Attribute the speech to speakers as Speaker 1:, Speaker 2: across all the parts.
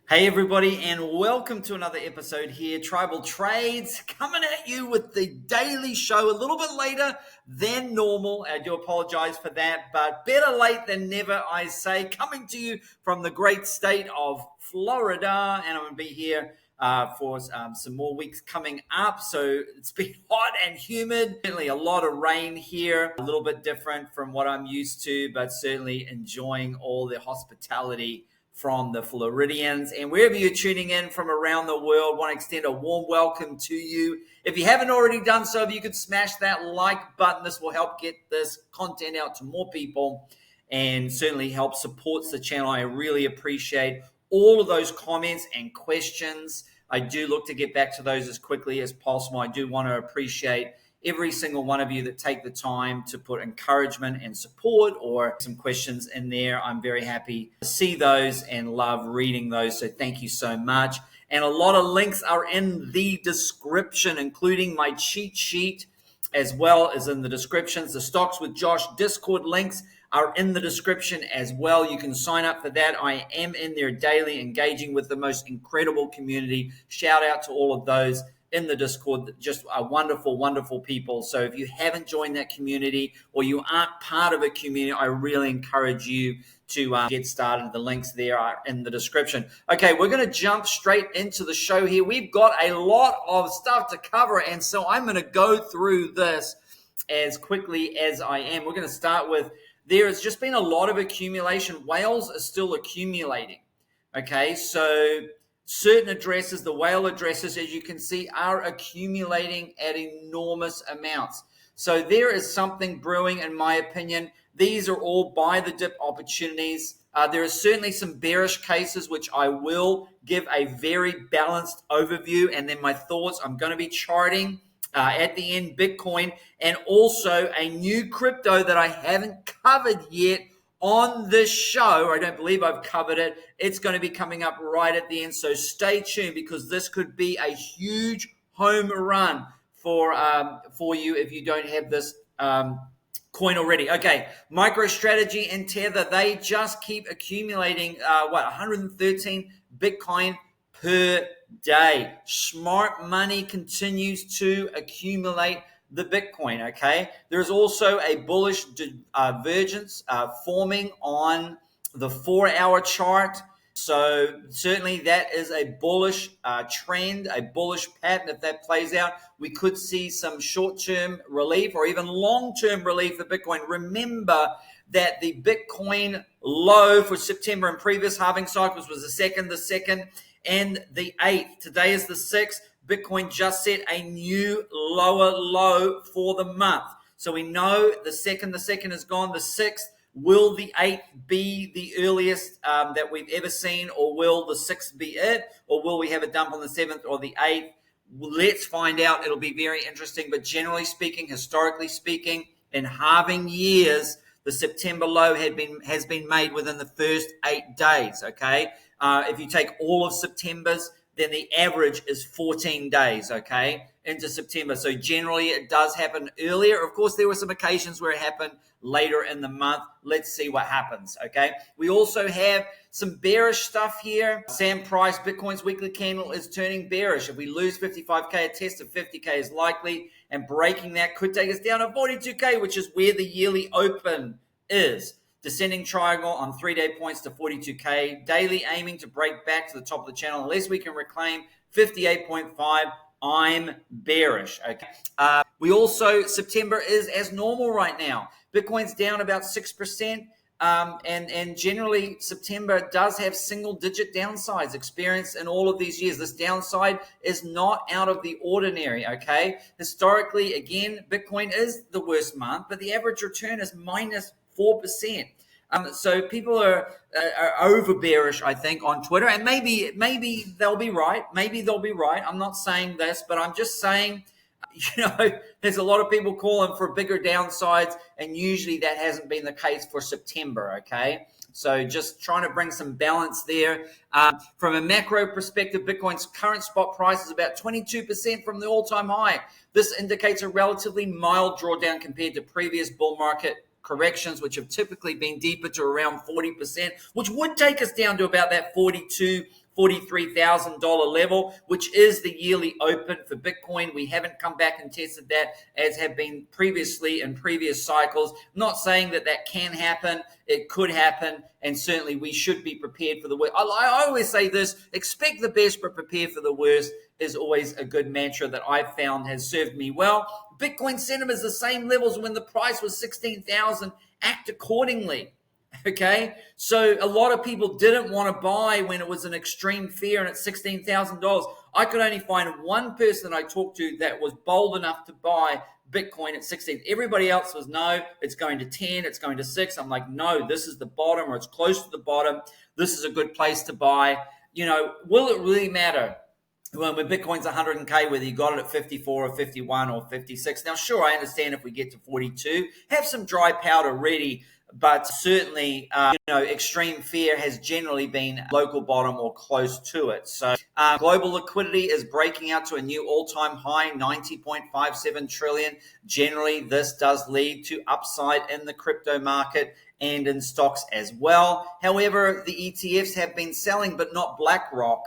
Speaker 1: Hey everybody, and welcome to another episode here. Tribal Trades coming at you with the daily show a little bit later than normal. I do apologize for that, but better late than never, I say. Coming to you from the great state of Florida, and I'm going to be here for some more weeks coming up. So it's been hot and humid. Certainly a lot of rain here, a little bit different from what I'm used to, but certainly enjoying all the hospitality from the Floridians. And wherever you're tuning in from around the world, want to extend a warm welcome to you. If you haven't already done so, if you could smash that like button, this will help get this content out to more people and certainly help supports the channel. I really appreciate all of those comments and questions. I do look to get back to those as quickly as possible. I do want to appreciate every single one of you that take the time to put encouragement and support or some questions in there. I'm very happy to see those and love reading those. So thank you so much. And a lot of links are in the description, including my cheat sheet as well as in the descriptions. The Stocks with Josh Discord links are in the description as well. You can sign up for that. I am in there daily, engaging with the most incredible community. Shout out to all of those in the Discord, just a wonderful, wonderful people. So if you haven't joined that community or you aren't part of a community, I really encourage you to get started. The links there are in the description. Okay, we're going to jump straight into the show here. We've got a lot of stuff to cover, and so I'm going to go through this as quickly as I am. We're going to start with, there has just been a lot of accumulation. Whales are still accumulating. Okay, so certain addresses, the whale addresses, as you can see, are accumulating at enormous amounts. So there is something brewing, in my opinion. These are all buy the dip opportunities. There are certainly some bearish cases, which I will give a very balanced overview. And then my thoughts, I'm going to be charting at the end Bitcoin and also a new crypto that I haven't covered yet on this show. I don't believe I've covered it. It's going to be coming up right at the end. So stay tuned, because this could be a huge home run for you if you don't have this coin already. Okay, MicroStrategy and Tether, they just keep accumulating 113 Bitcoin per day. Smart money continues to accumulate the Bitcoin, okay? There's also a bullish divergence forming on the 4-hour chart. So certainly that is a bullish trend, a bullish pattern. If that plays out, we could see some short-term relief or even long-term relief for Bitcoin. Remember that the Bitcoin low for September and previous halving cycles was the 2nd, and the 8th. Today is the 6th. Bitcoin just set a new lower low for the month. So we know the 2nd is gone. The 6th, will the 8th be the earliest that we've ever seen, or will the 6th be it? Or will we have a dump on the 7th or the 8th? Let's find out. It'll be very interesting. But generally speaking, historically speaking, in halving years, the September low has been made within the first 8 days, okay? If you take all of September's, then the average is 14 days, okay, into September. So generally it does happen earlier. Of course, there were some occasions where it happened later in the month. Let's see what happens, okay? We also have some bearish stuff here. Sam Price, Bitcoin's weekly candle is turning bearish. If we lose 55K, a test of 50K is likely, and breaking that could take us down to 42K, which is where the yearly open is. Descending triangle on 3-day points to 42K. Daily aiming to break back to the top of the channel. Unless we can reclaim 58.5, I'm bearish. Okay. We also, September is as normal right now. Bitcoin's down about 6%. And generally, September does have single-digit downsides experienced in all of these years. This downside is not out of the ordinary, okay? Historically, again, Bitcoin is the worst month, but the average return is minus 4%. So people are over bearish, I think, on Twitter, and maybe they'll be right. Maybe they'll be right. I'm not saying this, but I'm just saying, there's a lot of people calling for bigger downsides, and usually that hasn't been the case for September, okay? So just trying to bring some balance there. From a macro perspective, Bitcoin's current spot price is about 22% from the all-time high. This indicates a relatively mild drawdown compared to previous bull market corrections, which have typically been deeper to around 40%, which would take us down to about that 42, $43,000 level, which is the yearly open for Bitcoin. We haven't come back and tested that as have been previously in previous cycles. I'm not saying that that can happen. It could happen, and certainly we should be prepared for the worst. I always say this: expect the best, but prepare for the worst is always a good mantra that I've found has served me well. Bitcoin sentiment is the same levels when the price was 16,000. Act accordingly. Okay, so a lot of people didn't want to buy when it was an extreme fear and it's $16,000. I could only find one person I talked to that was bold enough to buy Bitcoin at 16. Everybody else was no, it's going to 10, it's going to 6. I'm like, no, this is the bottom, or it's close to the bottom. This is a good place to buy. You know, will it really matter when Bitcoin's 100K, whether you got it at 54 or 51 or 56? Now, sure, I understand if we get to 42, have some dry powder ready. But certainly, extreme fear has generally been local bottom or close to it. So global liquidity is breaking out to a new all-time high, 90.57 trillion. Generally, this does lead to upside in the crypto market and in stocks as well. However, the ETFs have been selling, but not BlackRock.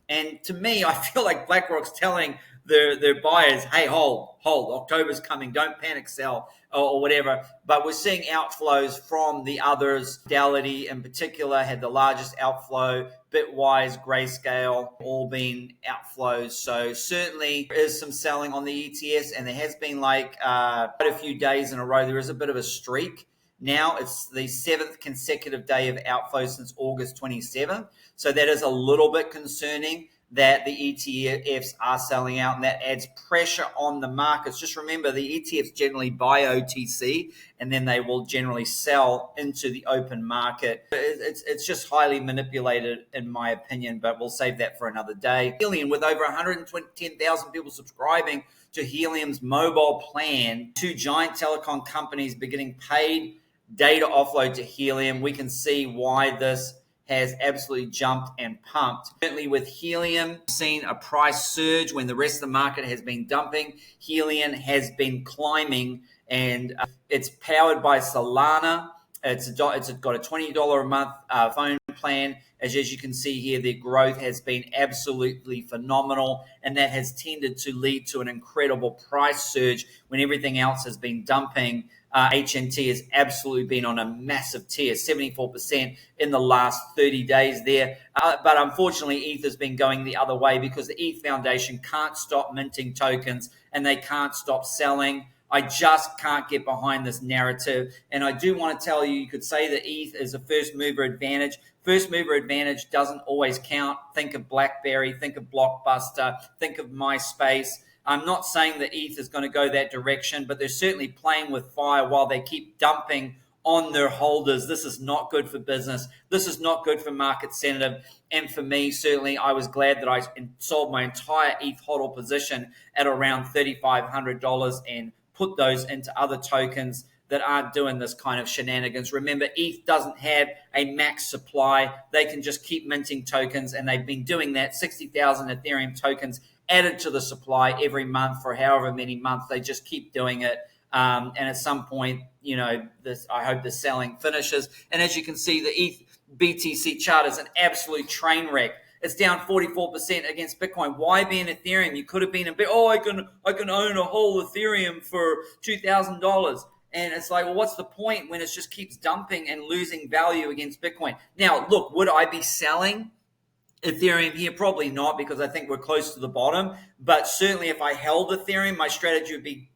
Speaker 1: And to me, I feel like BlackRock's telling their buyers, hey, hold, October's coming, don't panic sell or whatever. But we're seeing outflows from the others. Fidelity in particular had the largest outflow, Bitwise, Grayscale, all been outflows. So certainly there is some selling on the ETFs, and there has been quite a few days in a row. There is a bit of a streak. Now it's the 7th consecutive day of outflows since August 27th. So that is a little bit concerning that the ETFs are selling out, and that adds pressure on the markets. Just remember, the ETFs generally buy OTC, and then they will generally sell into the open market. It's just highly manipulated, in my opinion, but we'll save that for another day. Helium, with over 110,000 people subscribing to Helium's mobile plan, 2 giant telecom companies beginning paid data offload to Helium. We can see why this has absolutely jumped and pumped. Certainly with Helium, seen a price surge when the rest of the market has been dumping. Helium has been climbing, and it's powered by Solana. It's got a $20 a month phone plan. As you can see here, their growth has been absolutely phenomenal, and that has tended to lead to an incredible price surge when everything else has been dumping. HNT has absolutely been on a massive tear, 74% in the last 30 days there. But unfortunately, ETH has been going the other way because the ETH Foundation can't stop minting tokens and they can't stop selling. I just can't get behind this narrative. And I do want to tell you, you could say that ETH is a first mover advantage. First mover advantage doesn't always count. Think of BlackBerry, think of Blockbuster, think of MySpace. I'm not saying that ETH is going to go that direction, but they're certainly playing with fire while they keep dumping on their holders. This is not good for business. This is not good for market sentiment. And for me, certainly, I was glad that I sold my entire ETH hodl position at around $3,500 and put those into other tokens that aren't doing this kind of shenanigans. Remember, ETH doesn't have a max supply. They can just keep minting tokens, and they've been doing that. 60,000 Ethereum tokens added to the supply every month for however many months. They just keep doing it. And at some point, I hope the selling finishes. And as you can see, the ETH BTC chart is an absolute train wreck. It's down 44% against Bitcoin. Why be in Ethereum? You could have been I can own a whole Ethereum for $2,000. And it's like, well, what's the point when it just keeps dumping and losing value against Bitcoin? Now, look, would I be selling Ethereum here? Probably not, because I think we're close to the bottom. But certainly if I held Ethereum, my strategy would be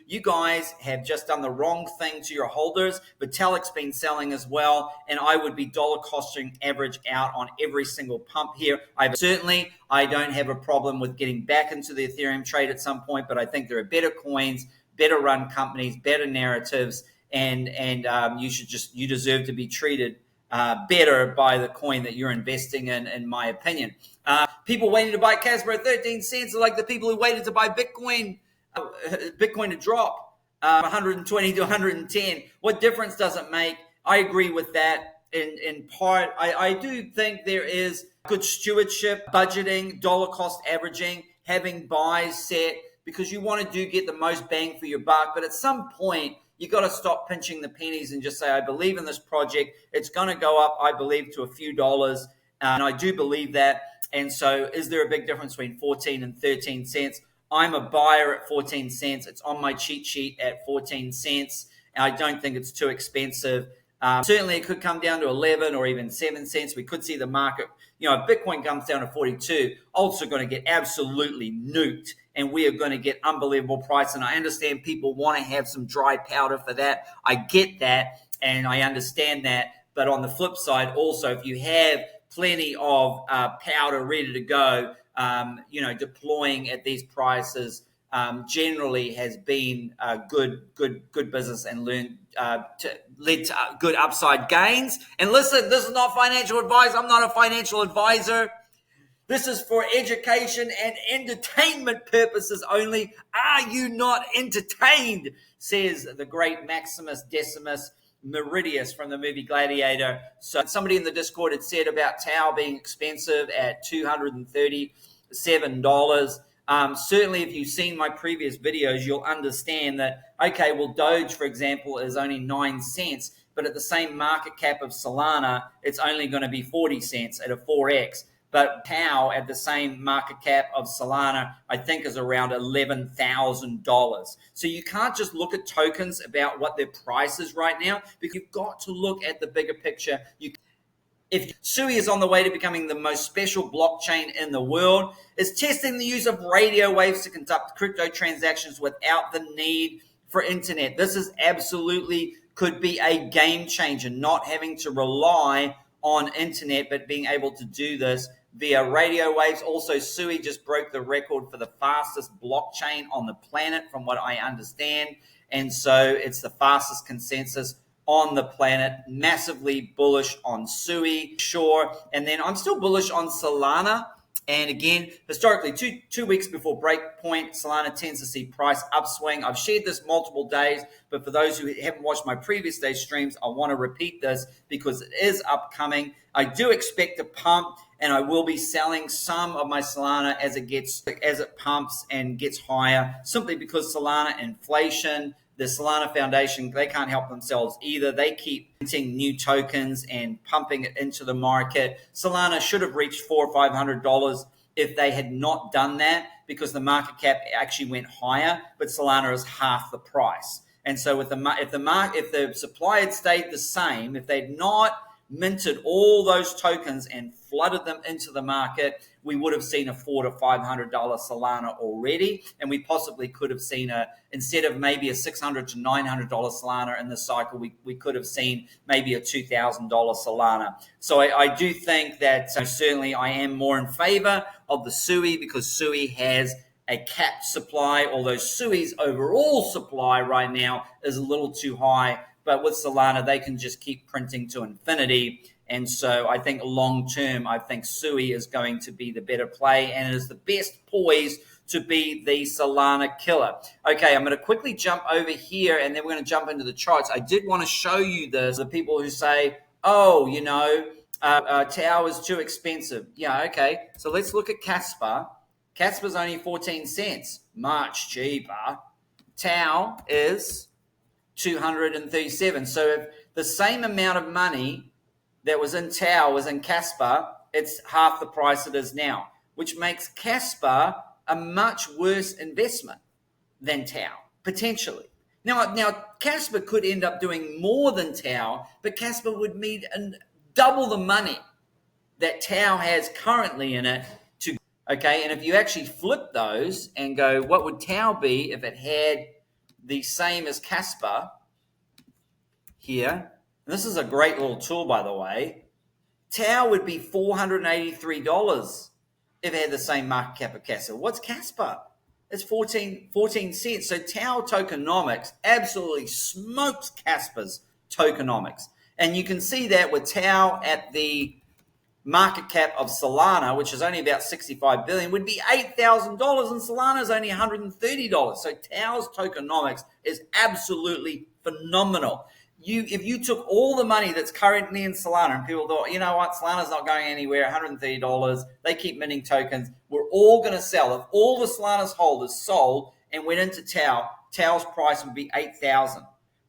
Speaker 1: you guys have just done the wrong thing to your holders. Vitalik's been selling as well, and I would be dollar costing average out on every single pump here. I don't have a problem with getting back into the Ethereum trade at some point, but I think there are better coins, better run companies, better narratives, and you deserve to be treated better by the coin that you're investing in my opinion. People waiting to buy Casper at 13 cents are like the people who waited to buy Bitcoin to drop 120 to 110. What difference does it make? I agree with that in part. I do think there is good stewardship, budgeting, dollar cost averaging, having buys set, because you want to get the most bang for your buck. But at some point, you got to stop pinching the pennies and just say, I believe in this project. It's going to go up, I believe, to a few dollars. And I do believe that. And so is there a big difference between 14 and 13 cents? I'm a buyer at 14 cents. It's on my cheat sheet at 14 cents. And I don't think it's too expensive. Certainly, it could come down to 11 or even 7 cents. We could see the market, if Bitcoin comes down to 42, alts are going to get absolutely nuked, and we are going to get unbelievable price. And I understand people want to have some dry powder for that. I get that, and I understand that. But on the flip side, also, if you have plenty of powder ready to go, deploying at these prices generally has been good business and led to good upside gains. And listen, this is not financial advice. I'm not a financial advisor. This is for education and entertainment purposes only. Are you not entertained? Says the great Maximus Decimus Meridius from the movie Gladiator. So somebody in the Discord had said about Tau being expensive at $237. Certainly, if you've seen my previous videos, you'll understand that, okay, well, Doge, for example, is only 9 cents, but at the same market cap of Solana, it's only going to be 40 cents at a 4x. But Tau at the same market cap of Solana, I think, is around $11,000. So you can't just look at tokens about what their price is right now, because you've got to look at the bigger picture. If Sui is on the way to becoming the most special blockchain in the world, it's testing the use of radio waves to conduct crypto transactions without the need for internet. This is absolutely could be a game changer, not having to rely on internet, but being able to do this via radio waves. Also, Sui just broke the record for the fastest blockchain on the planet, from what I understand. And so it's the fastest consensus on the planet. Massively bullish on Sui, sure. And then I'm still bullish on Solana. And again, historically, two weeks before breakpoint, Solana tends to see price upswing. I've shared this multiple days, but for those who haven't watched my previous day streams, I want to repeat this because it is upcoming. I do expect a pump, and I will be selling some of my Solana as it pumps and gets higher, simply because Solana inflation, the Solana Foundation, they can't help themselves either. They keep minting new tokens and pumping it into the market. Solana should have reached $400 or $500 if they had not done that, because the market cap actually went higher, but Solana is half the price. And so if the supply had stayed the same, if they'd not minted all those tokens and flooded them into the market, we would have seen a $400 to $500 Solana already, and we possibly could have seen instead of maybe a $600 to $900 Solana in this cycle, we could have seen maybe a $2,000 Solana. So I do think that certainly I am more in favor of the Sui, because Sui has a capped supply, although Sui's overall supply right now is a little too high. But with Solana, they can just keep printing to infinity. And so I think long term, I think Sui is going to be the better play, and it is the best poised to be the Solana killer. Okay, I'm going to quickly jump over here, and then we're going to jump into the charts. I did want to show you this. The people who say, oh, Tau is too expensive. Yeah, okay. So let's look at Casper. Casper's only 14 cents, much cheaper. Tau is 237. So if the same amount of money that was in Tau was in Casper, it's half the price it is now, which makes Casper a much worse investment than Tau, potentially. Now Casper could end up doing more than Tau, but Casper would need double the money that Tau has currently in it. Okay, and if you actually flip those and go, what would Tau be if it had the same as Casper here? And this is a great little tool, by the way. Tau would be $483 if it had the same market cap of Casper. What's Casper? It's 14 cents. So Tau Tokenomics absolutely smokes Casper's tokenomics. And you can see that with Tau at the market cap of Solana, which is only about $65 billion, would be $8,000, and Solana is only $130. So Tau's tokenomics is absolutely phenomenal. If you took all the money that's currently in Solana, and people thought, you know what, Solana's not going anywhere, $130, they keep minting tokens, we're all going to sell. If all the Solana's holders sold and went into Tau, Tau's price would be $8,000.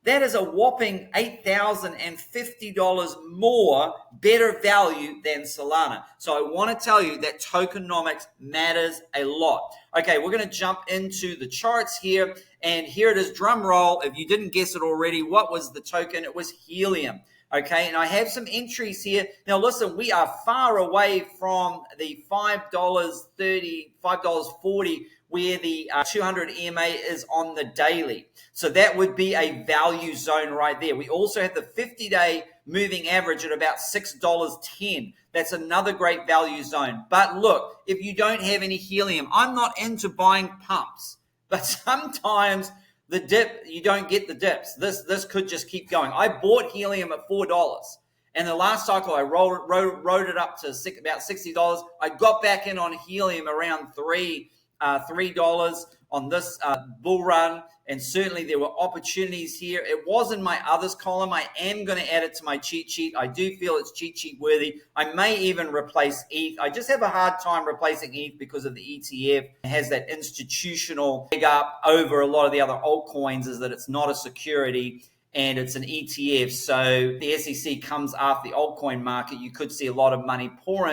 Speaker 1: That is a whopping $8,050 more better value than Solana. So I want to tell you that tokenomics matters a lot. Okay, we're going to jump into the charts here, and here it is, drum roll. If you didn't guess it already, what was the token? It was Helium. Okay, and I have some entries here. Now, listen, we are far away from the $5.30, $5.40, where the 200 EMA is on the daily. So that would be a value zone right there. We also have the 50-day moving average at about $6.10. That's another great value zone. But look, if you don't have any Helium, I'm not into buying pumps, but sometimes the dip, you don't get the dips. This could just keep going. I bought Helium at $4. And the last cycle, I rode it up to about $60. I got back in on Helium around $3 on this bull run. And certainly there were opportunities here. It was in my others column. I am going to add it to my cheat sheet. I do feel it's cheat sheet worthy. I may even replace ETH. I just have a hard time replacing ETH because of the ETF. It has that institutional leg up over a lot of the other altcoins, is that it's not a security and it's an ETF. So the SEC comes after the altcoin market. You could see a lot of money more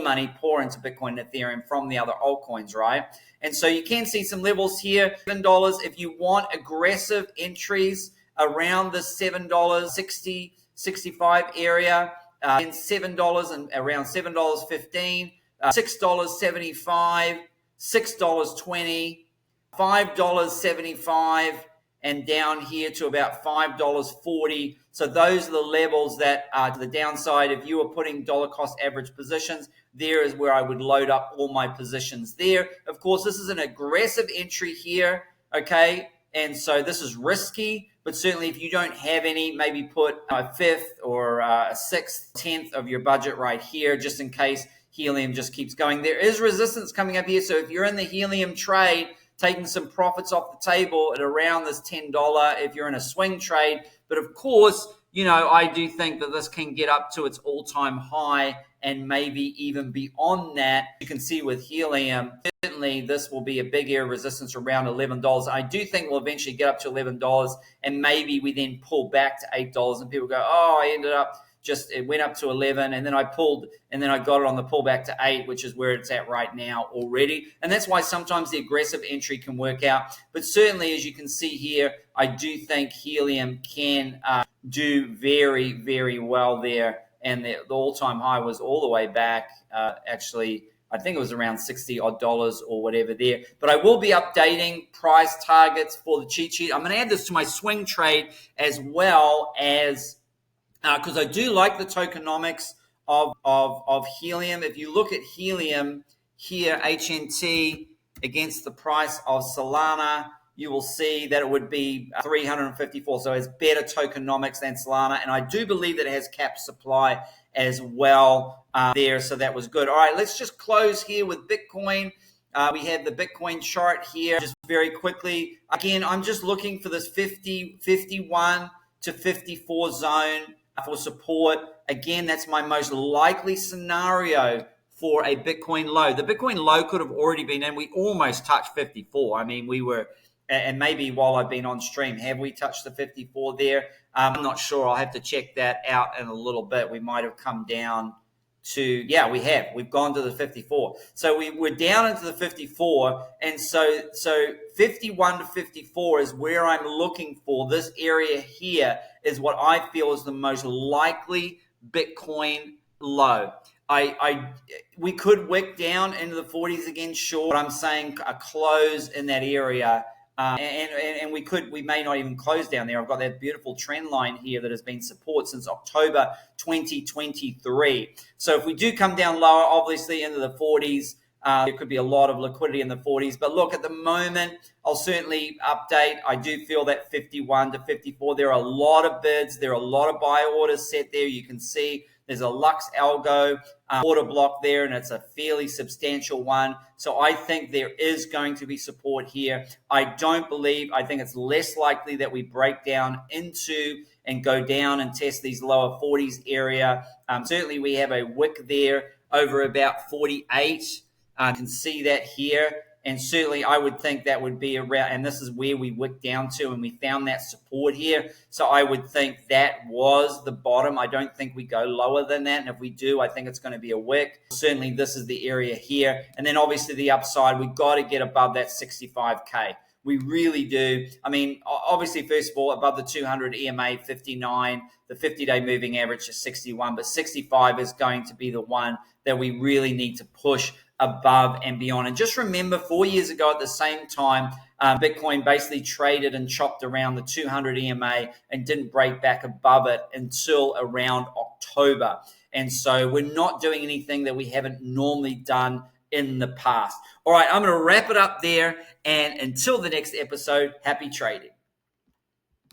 Speaker 1: money pour into Bitcoin and Ethereum from the other altcoins, right? And so you can see some levels here, $7. If you want aggressive entries around the $7.60, 65 area, and $7 and around $7.15, $6.75, $6.20, $5.75, and down here to about $5.40. So those are the levels that are to the downside. If you were putting dollar cost average positions, there is where I would load up all my positions there. Of course, this is an aggressive entry here, okay? And so this is risky, but certainly if you don't have any, maybe put a fifth or a sixth, 10th of your budget right here, just in case Helium just keeps going. There is resistance coming up here. So if you're in the Helium trade, taking some profits off the table at around this $10 if you're in a swing trade. But of course, you know, I do think that this can get up to its all-time high and maybe even beyond that. You can see with Helium, certainly this will be a big area of resistance around $11. I do think we'll eventually get up to $11 and maybe we then pull back to $8 and people go, oh, I ended up it went up to 11 and then I pulled and then I got it on the pullback to 8, which is where it's at right now already. And that's why sometimes the aggressive entry can work out. But certainly, as you can see here, I do think Helium can do very, very well there. And the all-time high was all the way back, actually, I think it was around $60 odd or whatever there. But I will be updating price targets for the cheat sheet. I'm going to add this to my swing trade as well as because I do like the tokenomics of Helium. If you look at Helium here, HNT against the price of Solana, you will see that it would be 354. So it's better tokenomics than Solana. And I do believe that it has capped supply as well there. So that was good. All right, let's just close here with Bitcoin. We have the Bitcoin chart here just very quickly. Again, I'm just looking for this 51 to 54 zone for support. Again, that's my most likely scenario for a Bitcoin low. The Bitcoin low could have already been in. We almost touched 54. I mean, we were, and maybe while I've been on stream, have we touched the 54 there? I'm not sure. I'll have to check that out in a little bit. We might have come down to, yeah, we have. We've gone to the 54. So we're down into the 54. And so 51 to 54 is where I'm looking for. This area here is what I feel is the most likely Bitcoin low. We could wick down into the 40s again, sure. But I'm saying a close in that area. And we may not even close down there. I've got that beautiful trend line here that has been support since October 2023. So if we do come down lower, obviously into the 40s, there could be a lot of liquidity in the 40s. But look, at the moment, I'll certainly update. I do feel that 51 to 54, there are a lot of bids. There are a lot of buy orders set there. You can see there's a Lux Algo order block there, and it's a fairly substantial one. So I think there is going to be support here. I think it's less likely that we break down into and go down and test these lower 40s area. Certainly we have a wick there over about 48. You can see that here. And certainly I would think that would be around, and this is where we wicked down to, and we found that support here. So I would think that was the bottom. I don't think we go lower than that. And if we do, I think it's going to be a wick. Certainly this is the area here. And then obviously the upside, we've got to get above that 65K. We really do. I mean, obviously, first of all, above the 200 EMA 59, the 50-day moving average is 61, but 65 is going to be the one that we really need to push above and beyond. And just remember, 4 years ago at the same time, Bitcoin basically traded and chopped around the 200 EMA and didn't break back above it until around October. And so we're not doing anything that we haven't normally done in the past. All right, I'm going to wrap it up there. And until the next episode, happy trading.